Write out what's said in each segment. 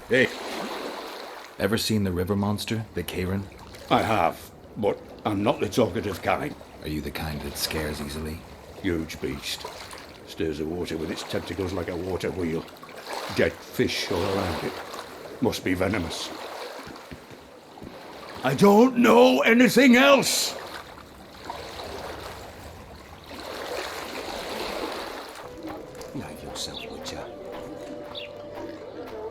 Hey, Ever seen the river monster, the Kayran? I have, but I'm not the talkative kind. Are you the kind that scares easily? Huge beast. Stirs the water with its tentacles like a water wheel. Dead fish all around it. Must be venomous. I don't know anything else! Behave yourself, Witcher.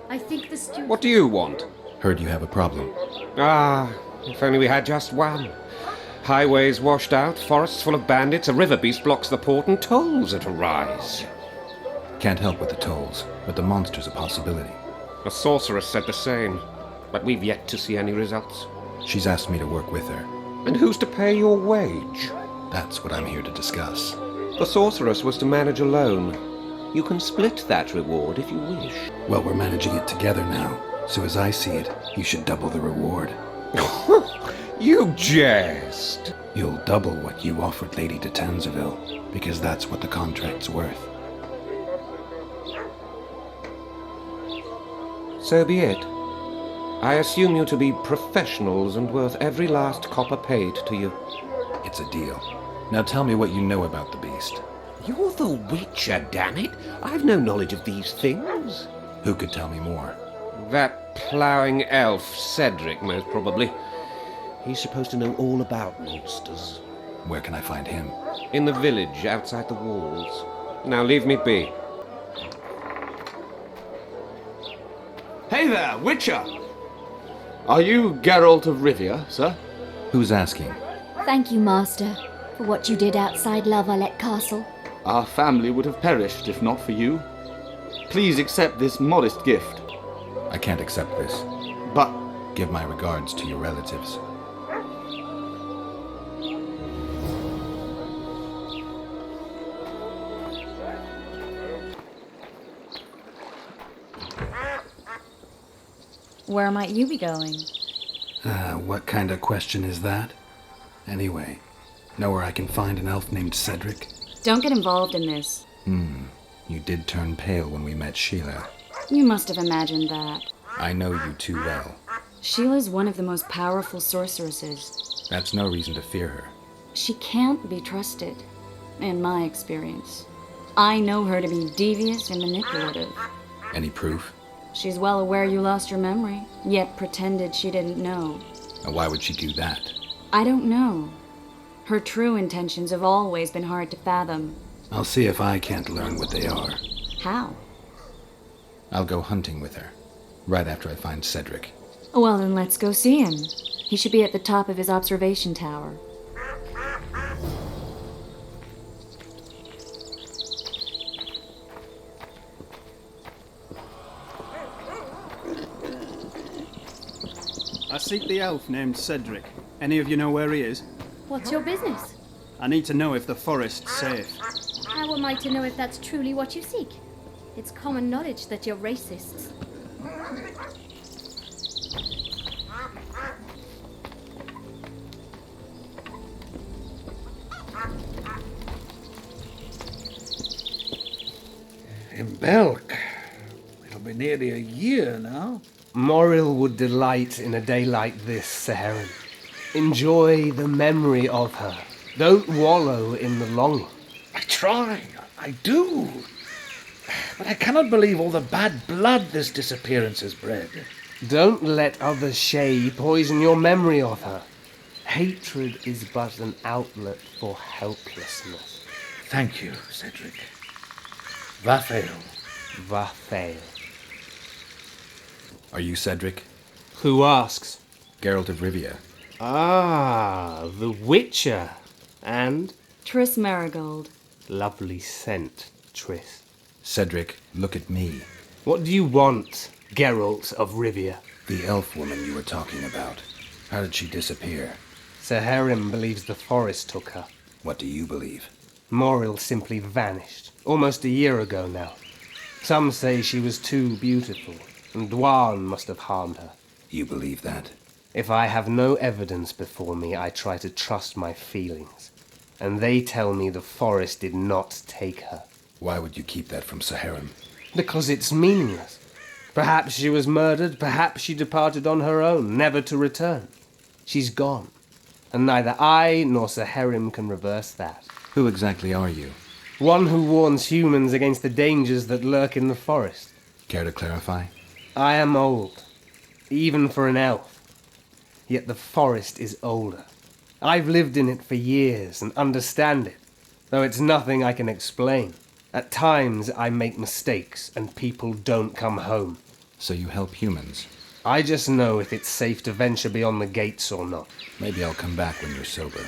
I think the stew... What do you want? Heard you have a problem. If only we had just one. Highways washed out, forests full of bandits, a river beast blocks the port, and tolls at a rise. Can't help with the tolls, but the monster's a possibility. A sorceress said the same, but we've yet to see any results. She's asked me to work with her. And who's to pay your wage? That's what I'm here to discuss. The sorceress was to manage alone. You can split that reward if you wish. Well, we're managing it together now, so as I see it, you should double the reward. You jest! You'll double what you offered Lady de Tanzaville, because that's what the contract's worth. So be it. I assume you to be professionals and worth every last copper paid to you. It's a deal. Now tell me what you know about the beast. You're the Witcher, damn it! I've no knowledge of these things. Who could tell me more? That ploughing elf, Cedric, most probably. He's supposed to know all about monsters. Where can I find him? In the village, outside the walls. Now leave me be. Hey there, Witcher! Are you Geralt of Rivia, sir? Who's asking? Thank you, Master, for what you did outside La Valette Castle. Our family would have perished if not for you. Please accept this modest gift. I can't accept this. But Give my regards to your relatives. Where might you be going? What kind of question is that? Anyway, know where I can find an elf named Cedric? Don't get involved in this. You did turn pale when we met Sile. You must have imagined that. I know you too well. Sheila's one of the most powerful sorceresses. That's no reason to fear her. She can't be trusted, in my experience. I know her to be devious and manipulative. Any proof? She's well aware you lost your memory, yet pretended she didn't know. And why would she do that? I don't know. Her true intentions have always been hard to fathom. I'll see if I can't learn what they are. How? I'll go hunting with her, right after I find Cedric. Well, then let's go see him. He should be at the top of his observation tower. I seek the elf named Cedric. Any of you know where he is? What's your business? I need to know if the forest's safe. How am I to know if that's truly what you seek? It's common knowledge that you're racists. In Belk. It'll be nearly a year now. Moril would delight in a day like this, Seherim. Enjoy the memory of her. Don't wallow in the longing. I try. I do. But I cannot believe all the bad blood this disappearance has bred. Don't let others' shade poison your memory of her. Hatred is but an outlet for helplessness. Thank you, Cedric. Vafael. Vafael. Are you Cedric? Who asks? Geralt of Rivia. Ah, the Witcher. And? Triss Marigold. Lovely scent, Triss. Cedric, look at me. What do you want, Geralt of Rivia? The elf woman you were talking about. How did she disappear? Seherim believes the forest took her. What do you believe? Moril simply vanished, almost a year ago now. Some say she was too beautiful, and Dwan must have harmed her. You believe that? If I have no evidence before me, I try to trust my feelings. And they tell me the forest did not take her. Why would you keep that from Seherim? Because it's meaningless. Perhaps she was murdered, perhaps she departed on her own, never to return. She's gone, and neither I nor Seherim can reverse that. Who exactly are you? One who warns humans against the dangers that lurk in the forest. Care to clarify? I am old, even for an elf. Yet the forest is older. I've lived in it for years and understand it, though it's nothing I can explain. At times I make mistakes and people don't come home. So you help humans? I just know if it's safe to venture beyond the gates or not. Maybe I'll come back when you're sober.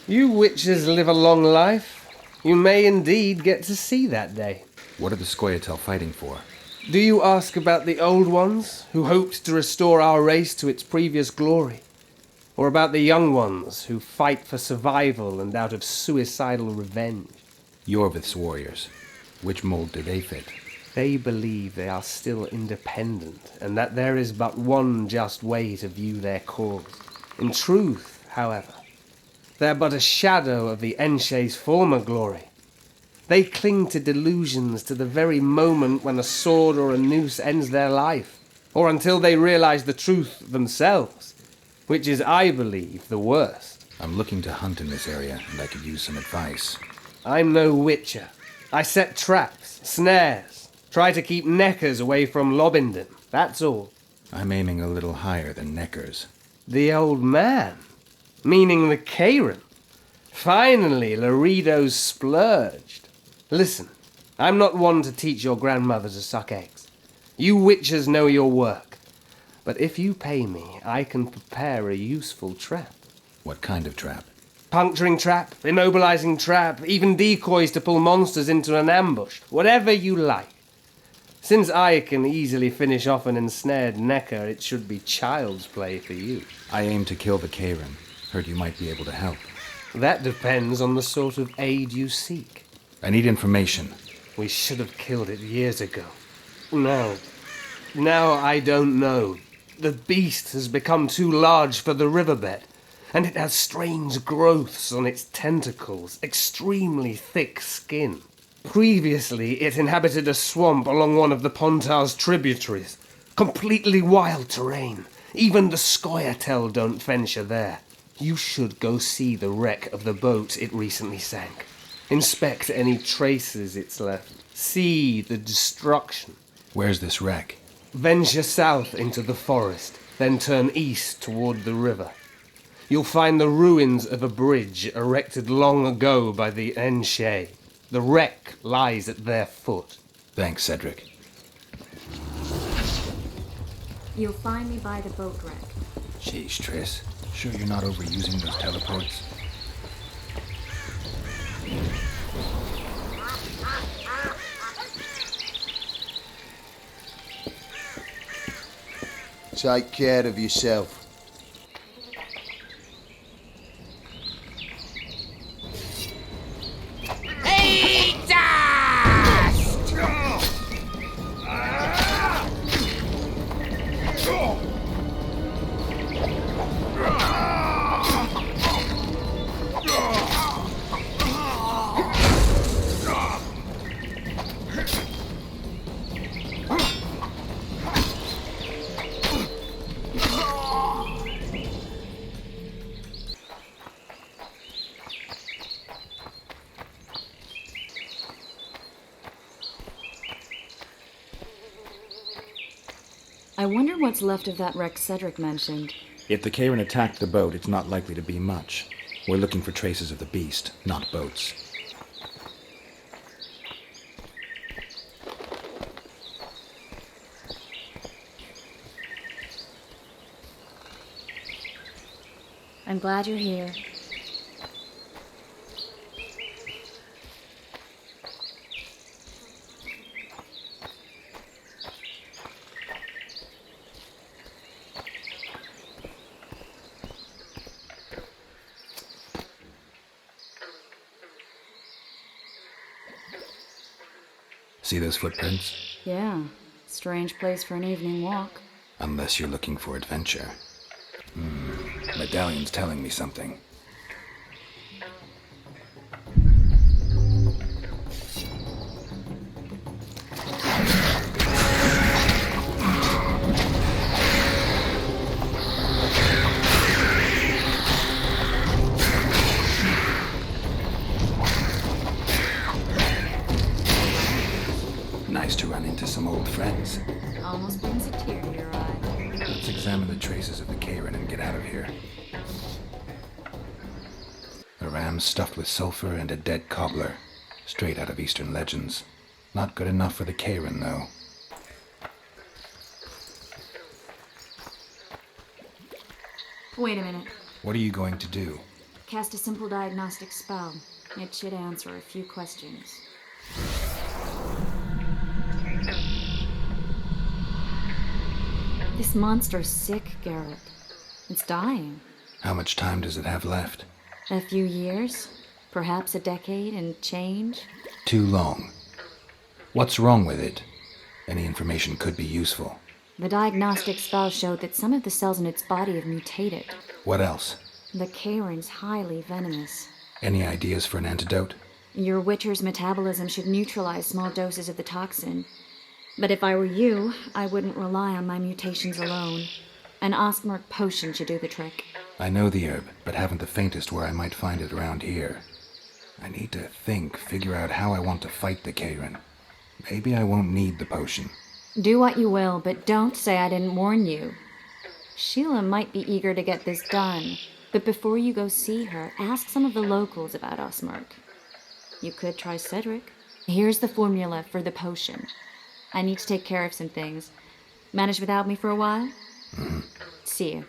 You witches live a long life. You may indeed get to see that day. What are the Scoia'tael fighting for? Do you ask about the old ones, who hoped to restore our race to its previous glory? Or about the young ones, who fight for survival and out of suicidal revenge? Yorvith's warriors. Which mold do they fit? They believe they are still independent, and that there is but one just way to view their cause. In truth, however, they're but a shadow of the Ensue's former glory. They cling to delusions to the very moment when a sword or a noose ends their life, or until they realize the truth themselves, which is, I believe, the worst. I'm looking to hunt in this area, and I could use some advice. I'm no witcher. I set traps, snares, try to keep neckers away from Lobindon, that's all. I'm aiming a little higher than neckers. The old man? Meaning the Kayran? Finally, Laredo's splurged. Listen, I'm not one to teach your grandmother to suck eggs. You witchers know your work. But if you pay me, I can prepare a useful trap. What kind of trap? Puncturing trap, immobilizing trap, even decoys to pull monsters into an ambush. Whatever you like. Since I can easily finish off an ensnared necker, it should be child's play for you. I aim to kill the Kayran. Heard you might be able to help. That depends on the sort of aid you seek. I need information. We should have killed it years ago. No. Now I don't know. The beast has become too large for the riverbed, and it has strange growths on its tentacles, extremely thick skin. Previously, it inhabited a swamp along one of the Pontar's tributaries. Completely wild terrain. Even the Scoia'tael don't venture there. You should go see the wreck of the boat it recently sank. Inspect any traces it's left. See the destruction. Where's this wreck? Venture south into the forest, then turn east toward the river. You'll find the ruins of a bridge erected long ago by the ensue. The wreck lies at their foot. Thanks, Cedric. You'll find me by the boat wreck. Jeez, Triss. Sure you're not overusing those teleports? Take care of yourself. I wonder what's left of that wreck Cedric mentioned. If the Kayran attacked the boat, it's not likely to be much. We're looking for traces of the beast, not boats. I'm glad you're here. See those footprints? Yeah, strange place for an evening walk. Unless you're looking for adventure. Medallion's telling me something. some old friends. Almost brings a tear to your eye. Let's examine the traces of the Kayran and get out of here. A ram stuffed with sulfur and a dead cobbler. Straight out of Eastern legends. Not good enough for the Kayran, though. Wait a minute. What are you going to do? Cast a simple diagnostic spell. It should answer a few questions. This monster's sick, Geralt. It's dying. How much time does it have left? A few years? Perhaps a decade and change? Too long. What's wrong with it? Any information could be useful. The diagnostic spell showed that some of the cells in its body have mutated. What else? The Kayran's highly venomous. Any ideas for an antidote? Your Witcher's metabolism should neutralize small doses of the toxin. But if I were you, I wouldn't rely on my mutations alone. An Ostmurk potion should do the trick. I know the herb, but haven't the faintest where I might find it around here. I need to figure out how I want to fight the Kayran. Maybe I won't need the potion. Do what you will, but don't say I didn't warn you. Sheila might be eager to get this done, but before you go see her, ask some of the locals about Ostmurk. You could try Cedric. Here's the formula for the potion. I need to take care of some things. Manage without me for a while? Mm-hmm. See you.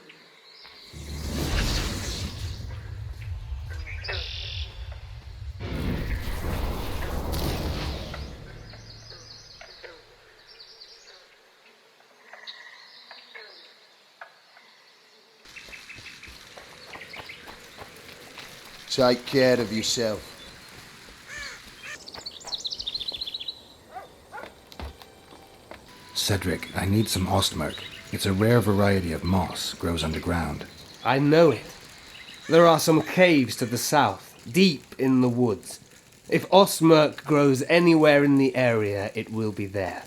Take care of yourself. Cedric, I need some Ostmurk. It's a rare variety of moss, grows underground. I know it. There are some caves to the south, deep in the woods. If Ostmurk grows anywhere in the area, it will be there.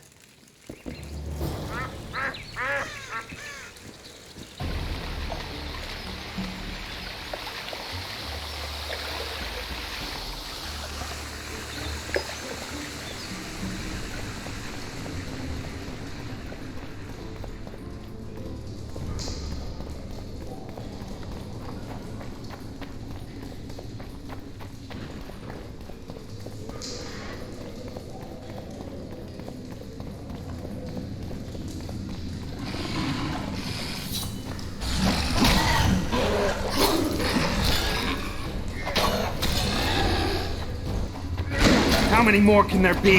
How many more can there be?